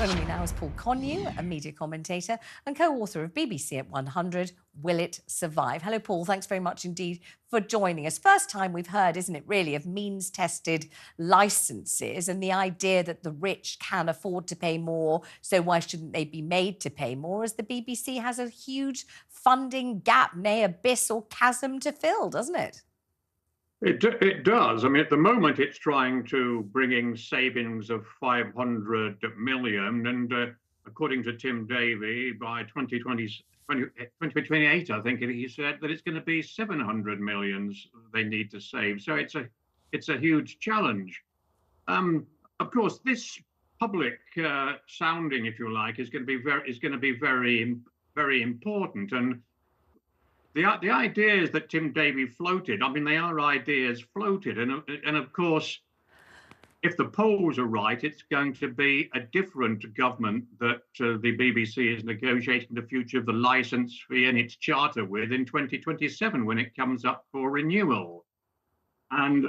Joining me now is Paul Connew, a media commentator and co-author of BBC at 100, Will It Survive? Hello, Paul. Thanks very much indeed for joining us. First time we've heard, isn't it, really, of means-tested licences and the idea that the rich can afford to pay more, so why shouldn't they be made to pay more, as the BBC has a huge funding gap, nay, abyss or chasm to fill, doesn't it? It does. I mean, at the moment, it's trying to bring in savings of 500 million. And according to Tim Davies, by 2028, I think he said that it's going to be 700 millions they need to save. So it's a huge challenge. Of course, this public sounding, if you like, is going to be very, very important. And the ideas that Tim Davies floated, I mean, they are ideas floated. And of course, if the polls are right, it's going to be a different government that the BBC is negotiating the future of the licence fee and its charter with in 2027 when it comes up for renewal. And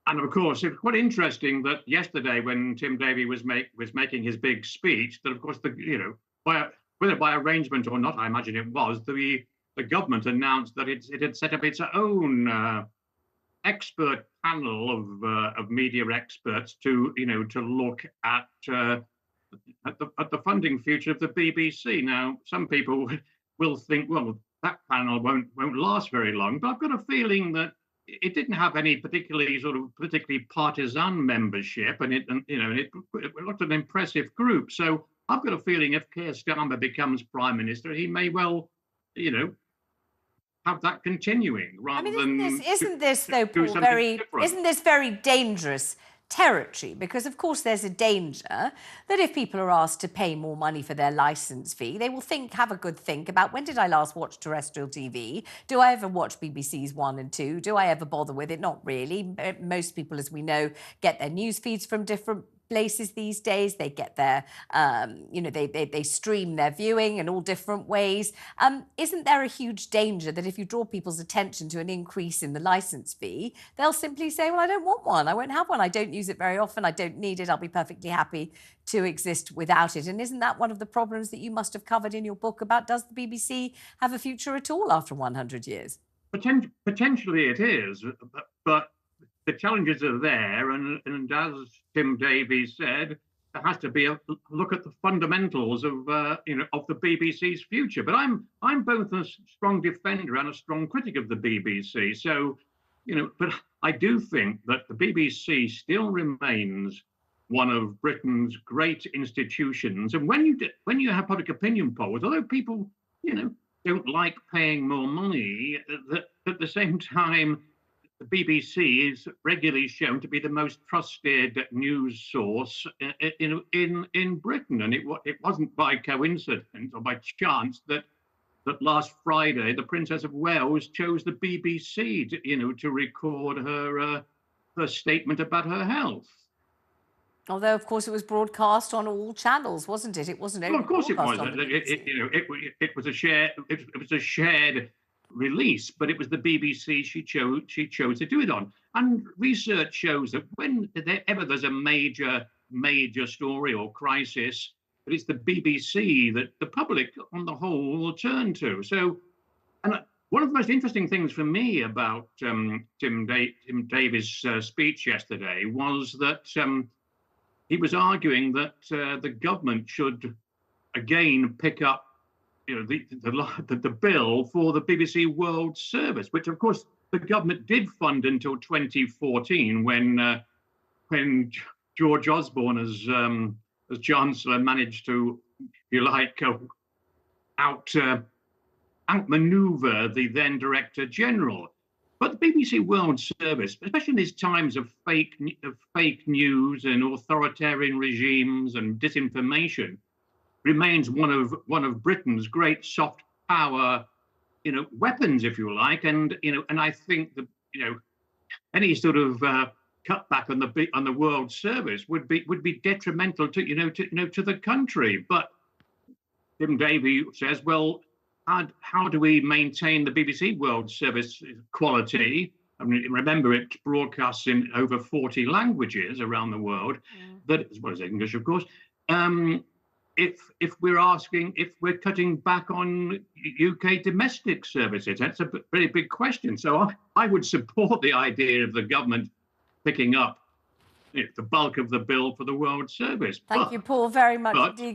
of course, it's quite interesting that yesterday when Tim Davies was making his big speech, that of course, whether by arrangement or not, I imagine it was, the government announced that it had set up its own expert panel of media experts to look at the funding future of the BBC. Now, some people will think, well, that panel won't last very long, but I've got a feeling that it didn't have any particularly partisan membership, and it looked an impressive group. So I've got a feeling if Keir Starmer becomes Prime Minister, he may well, have that continuing rather than. Isn't this though, Paul, isn't this very dangerous territory? Because of course there's a danger that if people are asked to pay more money for their licence fee, they will have a good think about, when did I last watch terrestrial TV? Do I ever watch BBC's 1 and 2? Do I ever bother with it? Not really. Most people, as we know, get their news feeds from different places these days. They get their, they stream their viewing in all different ways. Isn't there a huge danger that if you draw people's attention to an increase in the licence fee, they'll simply say, well, I don't want one. I won't have one. I don't use it very often. I don't need it. I'll be perfectly happy to exist without it. And isn't that one of the problems that you must have covered in your book about, does the BBC have a future at all after 100 years? Potentially it is, but the challenges are there, and as Tim Davies said, there has to be a look at the fundamentals of the BBC's future. But I'm both a strong defender and a strong critic of the BBC. So, but I do think that the BBC still remains one of Britain's great institutions. And when you have public opinion polls, although people don't like paying more money, at the same time, the BBC is regularly shown to be the most trusted news source in Britain, and it wasn't by coincidence or by chance that last Friday the Princess of Wales chose the BBC to record her statement about her health. Although, of course, it was broadcast on all channels, wasn't it? It wasn't only. Well, of course, it was. It was a shared release, but it was the BBC she chose to do it on. And research shows that whenever there's a major story or crisis, that it's the BBC that the public on the whole will turn to. So, and one of the most interesting things for me about Tim Davies' speech yesterday was that he was arguing that the government should again pick up the bill for the BBC World Service, which of course the government did fund until 2014, when George Osborne as Chancellor managed to, if you like, outmaneuver the then Director General. But the BBC World Service, especially in these times of fake news and authoritarian regimes and disinformation, remains one of Britain's great soft power, weapons, if you like, and I think that any sort of cutback on the World Service would be detrimental to the country. But Tim Davies says, well, how do we maintain the BBC World Service quality? I mean, remember, it's broadcasts in over 40 languages around the world, that as well as English, of course. if we're asking if we're cutting back on UK domestic services. That's a pretty big question. So I would support the idea of the government picking up the bulk of the bill for the World Service. Thank you, Paul, very much indeed.